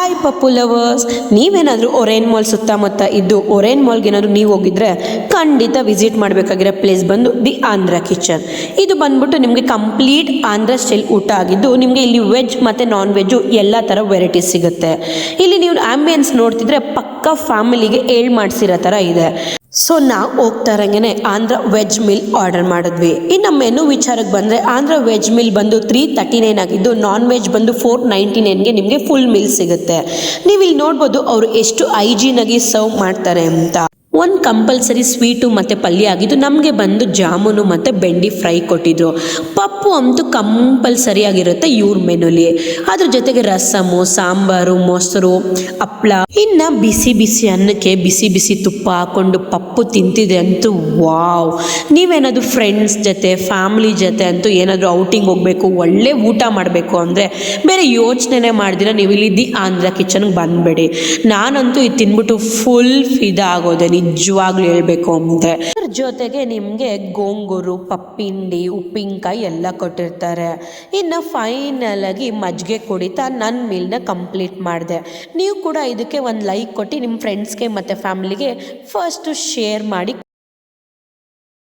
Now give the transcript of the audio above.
Hi Pappu lovers, ನೀವೇನಾದರೂ ಒರೇನ್ mall ಸುತ್ತಮುತ್ತ ಇದ್ದು ಒರೇನ್ ಮಾಲ್ಗೆ ಏನಾದರೂ ನೀವು ಹೋಗಿದ್ರೆ ಖಂಡಿತ ವಿಸಿಟ್ ಮಾಡಬೇಕಾಗಿರೋ ಪ್ಲೇಸ್ ಬಂದು ದಿ ಆಂಧ್ರ ಕಿಚನ್. ಇದು ಬಂದ್ಬಿಟ್ಟು ನಿಮಗೆ ಕಂಪ್ಲೀಟ್ ಆಂಧ್ರ ಸ್ಟೈಲ್ ಊಟ ಆಗಿದ್ದು ನಿಮಗೆ ಇಲ್ಲಿ ವೆಜ್ ಮತ್ತು ನಾನ್ ವೆಜ್ಜು ಎಲ್ಲ ಥರ ವೆರೈಟೀಸ್ ಸಿಗುತ್ತೆ. ಇಲ್ಲಿ ನೀವು ಆಂಬಿಯನ್ಸ್ ನೋಡ್ತಿದ್ರೆ ಪಕ್ಕ ಫ್ಯಾಮಿಲಿಗೆ ಮಾಡಿಸಿರೋ ಥರ ಇದೆ. ಸೊ ನಾವು ಹೋಗ್ತಾ ಇರಂಗೆ ಆಂಧ್ರ ವೆಜ್ ಮೀಲ್ ಆರ್ಡರ್ ಮಾಡಿದ್ವಿ. ಇನ್ನು ಮೆನು ವಿಚಾರಕ್ಕೆ ಬಂದರೆ ಆಂಧ್ರ ವೆಜ್ ಮೀಲ್ ಬಂದು 339 ಆಗಿದ್ದು ನಾನ್ ವೆಜ್ ಬಂದು 499ಗೆ ನಿಮಗೆ ಫುಲ್ ಮೀಲ್ ಸಿಗುತ್ತೆ. ನೀವು ಇಲ್ಲಿ ನೋಡ್ಬೋದು ಅವರು ಎಷ್ಟು ಹೈಜೀನಾಗಿ ಸರ್ವ್ ಮಾಡ್ತಾರೆ ಅಂತ. ಒಂದು ಕಂಪಲ್ಸರಿ ಸ್ವೀಟು ಮತ್ತು ಪಲ್ಯ ಆಗಿದ್ದು ನಮಗೆ ಬಂದು ಜಾಮೂನು ಮತ್ತು ಬೆಂಡಿ ಫ್ರೈ ಕೊಟ್ಟಿದ್ರು. ಪಪ್ಪು ಅಂತೂ ಕಂಪಲ್ಸರಿಯಾಗಿರುತ್ತೆ ಇವ್ರ ಮೆನುಲಿ. ಅದ್ರ ಜೊತೆಗೆ ರಸಮು, ಸಾಂಬಾರು, ಮೊಸರು, ಹಪ್ಪಳ, ಇನ್ನು ಬಿಸಿ ಬಿಸಿ ಅನ್ನಕ್ಕೆ ಬಿಸಿ ಬಿಸಿ ತುಪ್ಪ ಹಾಕ್ಕೊಂಡು ಪಪ್ಪು ತಿಂತಿದೆ ಅಂತೂ ವಾವ್. ನೀವೇನಾದರೂ ಫ್ರೆಂಡ್ಸ್ ಜೊತೆ ಫ್ಯಾಮಿಲಿ ಜೊತೆ ಅಂತೂ ಏನಾದರೂ ಔಟಿಂಗ್ ಹೋಗಬೇಕು, ಒಳ್ಳೆ ಊಟ ಮಾಡಬೇಕು ಅಂದರೆ ಬೇರೆ ಯೋಚನೆ ಮಾಡ್ದಿರ ನೀವು ಇಲ್ಲಿ ದಿ ಆಂಧ್ರ ಕಿಚನ್ಗೆ ಬಂದುಬೇಡಿ. ನಾನಂತೂ ಇದು ತಿಂದ್ಬಿಟ್ಟು ಫುಲ್ ಫಿದಾ ಆಗೋದೆ ನಿಜವಾಗ್ಲೂ ಹೇಳ್ಬೇಕು ಅಂದರೆ. ಅದ್ರ ಜೊತೆಗೆ ನಿಮಗೆ ಗೋಂಗೂರು, ಪಪ್ಪಿಂಡಿ, ಉಪ್ಪಿನಕಾಯಿ ಎಲ್ಲ ಕೊಟ್ಟಿರ್ತಾರೆ. ಇನ್ನು ಫೈನಲ್ ಆಗಿ ಮಜ್ಜಿಗೆ ಕುಡಿತಾ ನನ್ನ ಮೀಲ್ನ ಕಂಪ್ಲೀಟ್ ಮಾಡಿದೆ. ನೀವು ಕೂಡ ಇದಕ್ಕೆ ಒಂದು ಲೈಕ್ ಕೊಟ್ಟು ನಿಮ್ಮ ಫ್ರೆಂಡ್ಸ್ಗೆ ಮತ್ತು ಫ್ಯಾಮಿಲಿಗೆ ಫಸ್ಟು ಶೇರ್ ಮಾಡಿ.